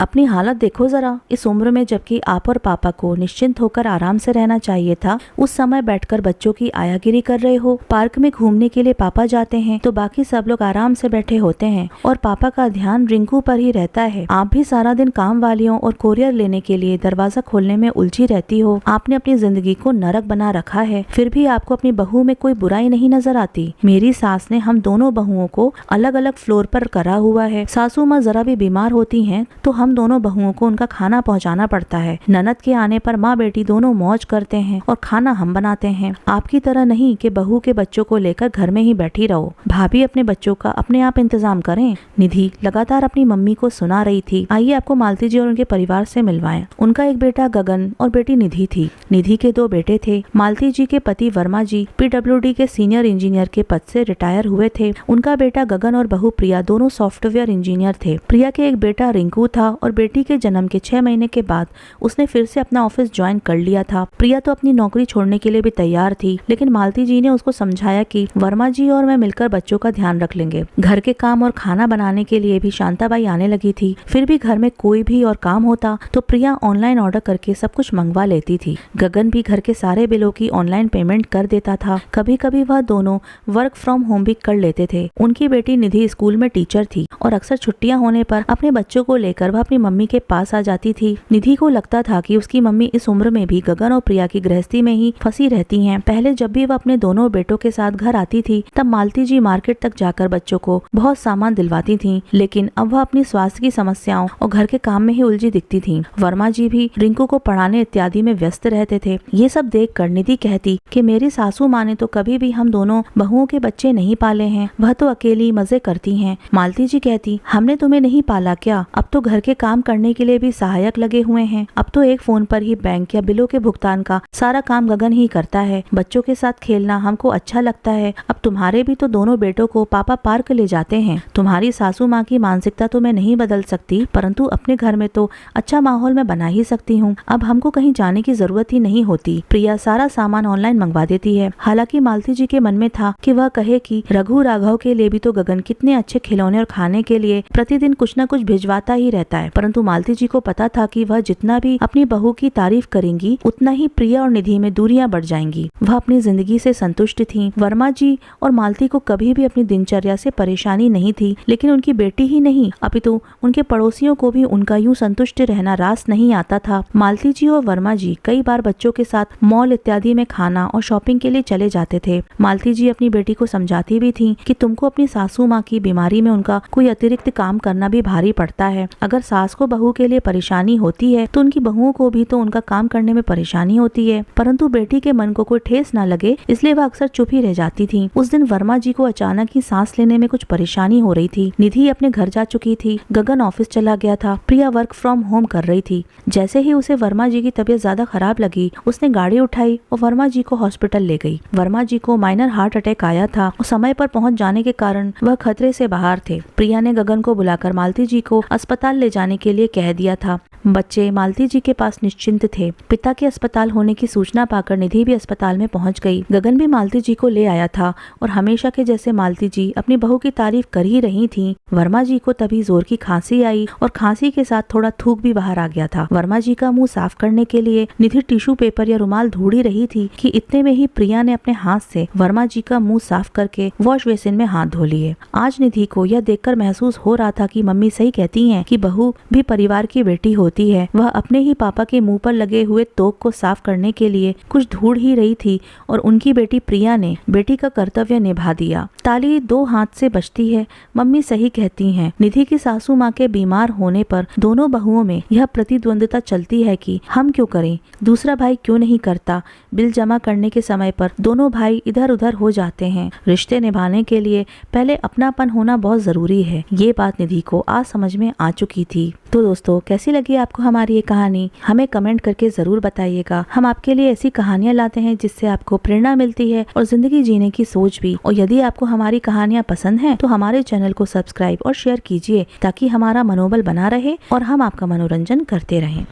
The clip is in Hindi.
अपनी हालत देखो जरा, इस उम्र में जबकि आप और पापा को निश्चिंत होकर आराम से रहना चाहिए था, उस समय बैठकर बच्चों की आयागिरी कर रहे हो। पार्क में घूमने के लिए पापा जाते हैं तो बाकी सब लोग आराम से बैठे होते हैं और पापा का ध्यान रिंकू पर ही रहता है। आप भी सारा दिन काम वालियों और कोरियर लेने के लिए दरवाजा खोलने में उलझी रहती हो। आपने अपनी जिंदगी को नरक बना रखा है, फिर भी आपको अपनी बहू में कोई बुराई नहीं नजर आती। मेरी सास ने हम दोनों बहुओं को अलग अलग फ्लोर पर करा हुआ है। सासू माँ जरा भी बीमार होती हैं तो हम दोनों बहुओं को उनका खाना पहुंचाना पड़ता है। ननद के आने पर माँ बेटी दोनों मौज करते हैं और खाना हम बनाते हैं। आपकी तरह नहीं कि बहू के बच्चों को लेकर घर में ही बैठी रहो। भाभी अपने बच्चों का अपने आप इंतजाम करें। निधि लगातार अपनी मम्मी को सुना रही थी। आइए आपको मालती जी और उनके परिवार से मिलवाएं। उनका एक बेटा गगन और बेटी निधि थी। निधि के 2 बेटे थे। मालती जी के पति वर्मा जी PWD के सीनियर इंजीनियर के पद से रिटायर हुए थे। उनका बेटा गगन और बहू प्रिया दोनों सॉफ्टवेयर इंजीनियर थे। प्रिया के एक बेटा रिंकू था और बेटी के जन्म के 6 महीने के बाद उसने फिर से अपना ऑफिस ज्वाइन कर लिया था। प्रिया तो अपनी नौकरी छोड़ने के लिए भी तैयार थी, लेकिन मालती जी ने उसको समझाया कि वर्मा जी और मैं मिलकर बच्चों का ध्यान रख लेंगे। घर के काम और खाना बनाने के लिए भी शांताबाई आने लगी थी। फिर भी घर में कोई भी और काम होता तो प्रिया ऑनलाइन ऑर्डर करके सब कुछ मंगवा लेती थी। गगन भी घर के सारे बिलों की ऑनलाइन पेमेंट कर देता था। कभी कभी वह दोनों वर्क फ्रॉम होम भी कर लेते थे। उनकी बेटी निधि स्कूल में टीचर थी और अक्सर छुट्टियां होने पर अपने बच्चों को लेकर वह अपनी मम्मी के पास आ जाती थी। निधि को लगता था कि उसकी मम्मी इस उम्र में भी गगन और प्रिया की गृहस्थी में ही फंसी रहती हैं। पहले जब भी वह अपने दोनों बेटों के साथ घर आती थी तब मालती जी मार्केट तक जाकर बच्चों को बहुत सामान दिलवाती थी, लेकिन अब वह अपनी स्वास्थ्य की समस्याओं और घर के काम में ही उलझी दिखती थी। वर्मा जी भी रिंकू को पढ़ाने इत्यादि में व्यस्त रहते थे। ये सब देख कर निधि कहती कि मेरी सासू माँ ने तो कभी भी हम दोनों बहुओं के बच्चे नहीं पाले हैं, वह तो अकेली मजे करती हैं। मालती जी कहती हमने तुम्हें नहीं पाला क्या? अब तो घर के काम करने के लिए भी सहायक लगे हुए हैं। अब तो एक फोन पर ही बैंक या बिलों के भुगतान का सारा काम गगन ही करता है। बच्चों के साथ खेलना हमको अच्छा लगता है। अब तुम्हारे भी तो दोनों बेटों को पापा पार्क ले जाते हैं। तुम्हारी सासू माँ की मानसिकता तो मैं नहीं बदल सकती, परंतु अपने घर में तो अच्छा माहौल मैं बना ही सकती हूँ। अब हमको कहीं जाने की जरूरत ही नहीं होती। प्रिया सारा सामान ऑनलाइन मंगवा देती है। हालांकि मालती जी के मन में था कि वह कहे कि रघु राघव के लिए भी तो गगन कितने अच्छे खिलौने और खाने के लिए प्रतिदिन कुछ न कुछ भिजवाता ही रहता है, परंतु मालती जी को पता था कि वह जितना भी अपनी बहू की तारीफ करेंगी उतना ही प्रिया और निधि में दूरियां बढ़ जाएंगी। वह अपनी जिंदगी से संतुष्ट थी। वर्मा जी और मालती को कभी भी अपनी दिनचर्या से परेशानी नहीं थी, लेकिन उनकी बेटी ही नहीं अपितु उनके पड़ोसियों को भी उनका यूं संतुष्ट रहना रास नहीं आता था। मालती जी और वर्मा जी कई बार बच्चों के साथ मॉल इत्यादि में खाना और शॉपिंग के लिए चले जाते थे। मालती जी अपनी बेटी को समझाती भी थी कि तुमको अपनी सासू माँ की बीमारी में उनका कोई अतिरिक्त काम करना भी भारी पड़ता है। अगर सास को बहू के लिए परेशानी होती है तो उनकी बहुओं को भी तो उनका काम करने में परेशानी होती है, परंतु बेटी के मन को कोई ठेस न लगे इसलिए वह अक्सर चुप ही रह जाती थी। उस दिन वर्मा जी को अचानक ही सांस लेने में कुछ परेशानी हो रही थी। निधि अपने घर जा चुकी थी। गगन ऑफिस चला गया था। प्रिया वर्क फ्रॉम होम कर रही थी। जैसे ही उसे वर्मा जी की तबीयत ज्यादा खराब लगी उसने गाड़ी उठाई और वर्मा जी को हॉस्पिटल ले गई। वर्मा जी को माइनर हार्ट अटैक आया था और समय पर पहुंच जाने के कारण वह खतरे से बाहर थे। प्रिया ने गगन को बुलाकर मालती जी को अस्पताल ले जाने के लिए कह दिया था। बच्चे मालती जी के पास निश्चिंत थे। पिता के अस्पताल होने की सूचना पाकर निधि भी अस्पताल में पहुंच गई। गगन भी मालती जी को ले आया था और हमेशा के जैसे मालती जी अपनी बहू की तारीफ कर ही रही थी। वर्मा जी को तभी जोर की खांसी आई और खांसी के साथ थोड़ा थूक भी बाहर आ गया था। वर्मा जी का मुंह साफ करने के लिए निधि टिश्यू पेपर या रुमाल ढूंढ ही रही थी कि इतने में ही प्रिया ने अपने हाथ से वर्मा जी का मुंह साफ करके वॉश बेसिन में हाथ धो लिए। आज निधि को यह देखकर महसूस हो रहा था कि मम्मी सही कहती हैं कि बहू भी परिवार की बेटी होती है। वह अपने ही पापा के मुंह पर लगे हुए तोक को साफ करने के लिए कुछ ढूंढ ही रही थी और उनकी बेटी प्रिया ने बेटी का कर्तव्य निभा दिया। ताली 2 हाथ से बजती है, मम्मी सही कहती हैं। निधि की सासू माँ के बीमार होने पर दोनों बहुओं में यह प्रतिद्वंदता चलती है कि हम क्यों करें, दूसरा भाई क्यों नहीं करता। बिल जमा करने के समय पर दोनों भाई इधर उधर हो जाते हैं। रिश्ते निभाने के लिए पहले अपनापन होना बहुत जरूरी है। ये बात निधि को आज समझ में आ चुकी थी। तो दोस्तों कैसी लगी आपको हमारी ये कहानी, हमें कमेंट करके जरूर बताइएगा। हम आपके लिए ऐसी कहानियां लाते हैं जिससे आपको प्रेरणा मिलती है और जिंदगी जीने की सोच भी। और यदि आपको हमारी कहानियां पसंद हैं तो हमारे चैनल को सब्सक्राइब और शेयर कीजिए ताकि हमारा मनोबल बना रहे और हम आपका मनोरंजन करते रहें।